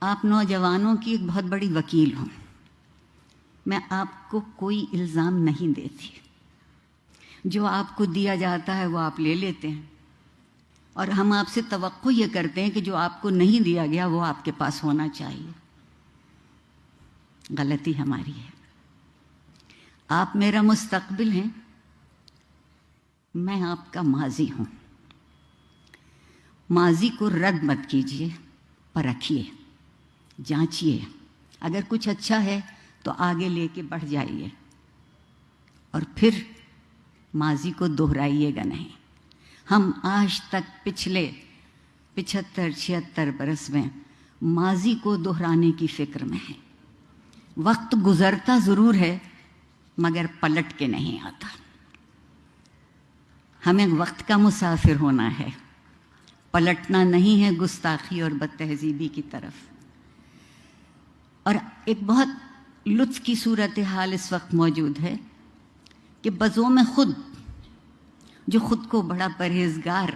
آپ نوجوانوں کی ایک بہت بڑی وکیل ہوں. میں آپ کو کوئی الزام نہیں دیتی. جو آپ کو دیا جاتا ہے وہ آپ لے لیتے ہیں، اور ہم آپ سے توقع یہ کرتے ہیں کہ جو آپ کو نہیں دیا گیا وہ آپ کے پاس ہونا چاہیے. غلطی ہماری ہے. آپ میرا مستقبل ہیں، میں آپ کا ماضی ہوں. ماضی کو رد مت کیجیے، پرکھیے، جانچیے. اگر کچھ اچھا ہے تو آگے لے کے بڑھ جائیے، اور پھر ماضی کو دہرائیے گا نہیں. ہم آج تک پچھلے 75-76 برس میں ماضی کو دہرانے کی فکر میں ہیں. وقت گزرتا ضرور ہے مگر پلٹ کے نہیں آتا. ہمیں وقت کا مسافر ہونا ہے، پلٹنا نہیں ہے گستاخی اور بد تہذیبی کی طرف. اور ایک بہت لطف کی صورتحال اس وقت موجود ہے کہ بزوم خود جو خود کو بڑا پرہیزگار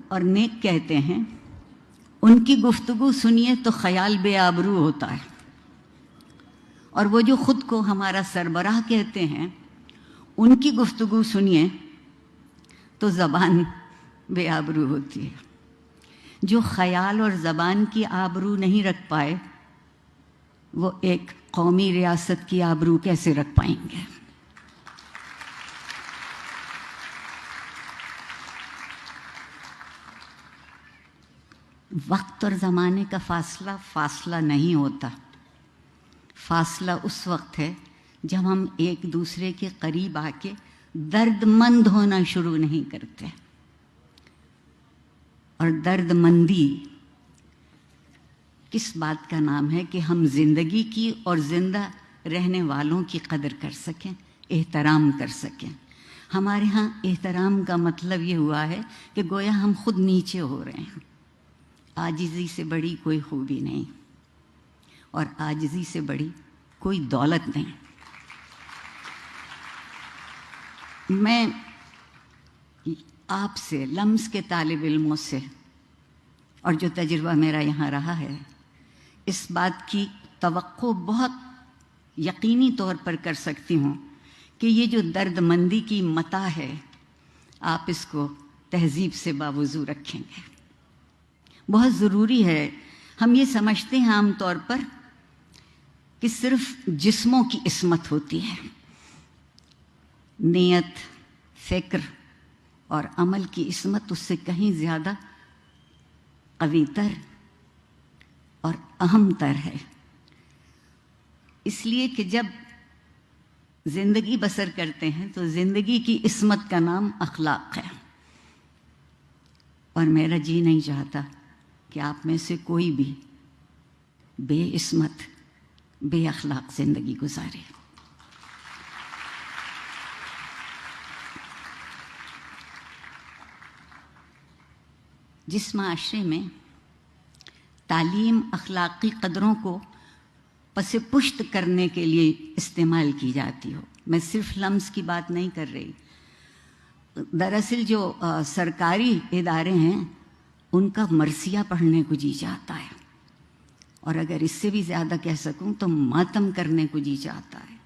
اور نیک کہتے ہیں، ان کی گفتگو سنیے تو خیال بے آبرو ہوتا ہے. اور وہ جو خود کو ہمارا سربراہ کہتے ہیں، ان کی گفتگو سنیے تو زبان بے آبرو ہوتی ہے. جو خیال اور زبان کی آبرو نہیں رکھ پائے، وہ ایک قومی ریاست کی آبرو کیسے رکھ پائیں گے؟ وقت اور زمانے کا فاصلہ نہیں ہوتا. فاصلہ اس وقت ہے جب ہم ایک دوسرے کے قریب آ کے درد مند ہونا شروع نہیں کرتے. اور درد مندی کس بات کا نام ہے کہ ہم زندگی کی اور زندہ رہنے والوں کی قدر کر سکیں، احترام کر سکیں. ہمارے ہاں احترام کا مطلب یہ ہوا ہے کہ گویا ہم خود نیچے ہو رہے ہیں. عاجزی سے بڑی کوئی خوبی نہیں، اور عاجزی سے بڑی کوئی دولت نہیں. میں آپ سے، لمس کے طالب علموں سے، اور جو تجربہ میرا یہاں رہا ہے، اس بات کی توقع بہت یقینی طور پر کر سکتی ہوں کہ یہ جو درد مندی کی متاع ہے، آپ اس کو تہذیب سے باوضو رکھیں گے. بہت ضروری ہے. ہم یہ سمجھتے ہیں عام طور پر کہ صرف جسموں کی عصمت ہوتی ہے. نیت، فکر اور عمل کی عصمت اس سے کہیں زیادہ قوی تر اور اہم تر ہے. اس لیے کہ جب زندگی بسر کرتے ہیں تو زندگی کی عصمت کا نام اخلاق ہے. اور میرا جی نہیں چاہتا کہ آپ میں سے کوئی بھی بے عصمت، بے اخلاق زندگی گزارے. جس معاشرے میں تعلیم اخلاقی قدروں کو پس پشت کرنے کے لیے استعمال کی جاتی ہو، میں صرف لمس کی بات نہیں کر رہی. دراصل جو سرکاری ادارے ہیں ان کا مرثیہ پڑھنے کو جی چاہتا ہے، اور اگر اس سے بھی زیادہ کہہ سکوں تو ماتم کرنے کو جی چاہتا ہے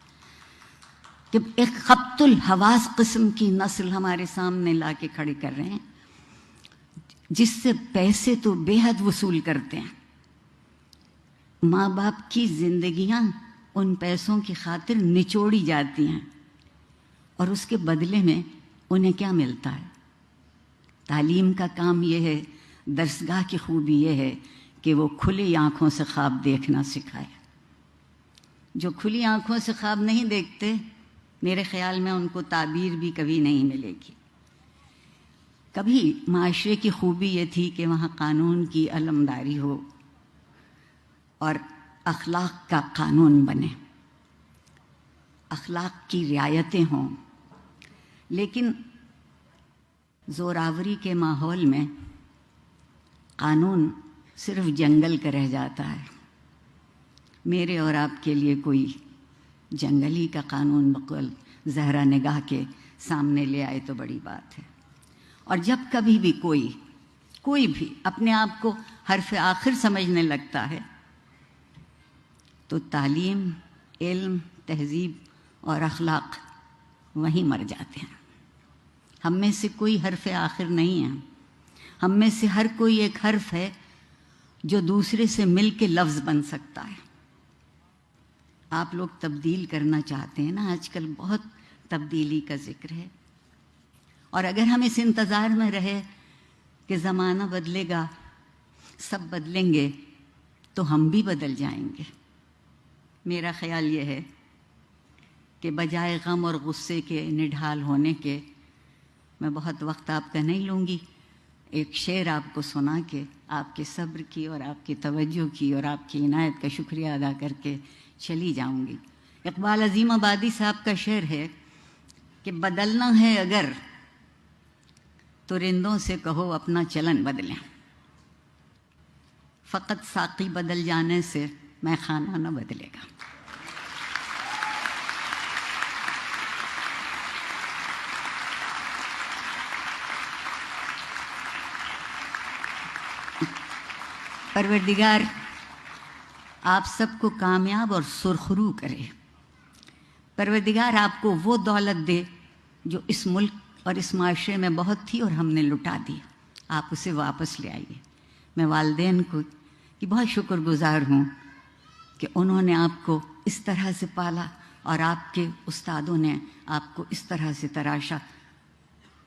کہ ایک خبط الحواس قسم کی نسل ہمارے سامنے لا کے کھڑی کر رہے ہیں، جس سے پیسے تو بے حد وصول کرتے ہیں. ماں باپ کی زندگیاں ان پیسوں کی خاطر نچوڑی جاتی ہیں، اور اس کے بدلے میں انہیں کیا ملتا ہے؟ تعلیم کا کام یہ ہے، درسگاہ کی خوبی یہ ہے کہ وہ کھلی آنکھوں سے خواب دیکھنا سکھائے. جو کھلی آنکھوں سے خواب نہیں دیکھتے، میرے خیال میں ان کو تعبیر بھی کبھی نہیں ملے گی. کبھی معاشرے کی خوبی یہ تھی کہ وہاں قانون کی علمداری ہو اور اخلاق کا قانون بنے، اخلاق کی رعایتیں ہوں. لیکن زوراوری کے ماحول میں قانون صرف جنگل کا رہ جاتا ہے. میرے اور آپ کے لیے کوئی جنگلی کا قانون بقول زہرا نگاہ کے سامنے لے آئے تو بڑی بات ہے. اور جب کبھی بھی کوئی کوئی بھی اپنے آپ کو حرف آخر سمجھنے لگتا ہے تو تعلیم، علم، تہذیب اور اخلاق وہیں مر جاتے ہیں۔ ہم میں سے کوئی حرف آخر نہیں ہے، ہم میں سے ہر کوئی ایک حرف ہے جو دوسرے سے مل کے لفظ بن سکتا ہے۔ آپ لوگ تبدیل کرنا چاہتے ہیں نا، آج کل بہت تبدیلی کا ذکر ہے، اور اگر ہم اس انتظار میں رہے کہ زمانہ بدلے گا، سب بدلیں گے، تو ہم بھی بدل جائیں گے۔ میرا خیال یہ ہے کہ بجائے غم اور غصے کے نڈھال ہونے کے، میں بہت وقت آپ کا نہیں لوں گی، ایک شعر آپ کو سنا کے آپ کے صبر کی اور آپ کی توجہ کی اور آپ کی عنایت کا شکریہ ادا کر کے چلی جاؤں گی۔ اقبال عظیم آبادی صاحب کا شعر ہے کہ بدلنا ہے اگر تو رندوں سے کہو اپنا چلن بدلیں، فقط ساقی بدل جانے سے میں خانہ نہ بدلے گا۔ پروردگار آپ سب کو کامیاب اور سرخرو کرے۔ پروردگار آپ کو وہ دولت دے جو اس ملک اور اس معاشرے میں بہت تھی اور ہم نے لٹا دی، آپ اسے واپس لے آئیے۔ میں والدین کی بہت شکر گزار ہوں کہ انہوں نے آپ کو اس طرح سے پالا اور آپ کے استادوں نے آپ کو اس طرح سے تراشا۔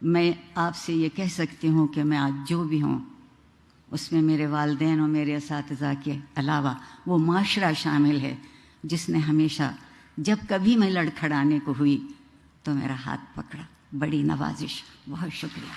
میں آپ سے یہ کہہ سکتی ہوں کہ میں آج جو بھی ہوں اس میں میرے والدین اور میرے اساتذہ کے علاوہ وہ معاشرہ شامل ہے جس نے ہمیشہ جب کبھی میں لڑکھڑانے کو ہوئی تو میرا ہاتھ پکڑا۔ بڑی نوازش، بہت شکریہ۔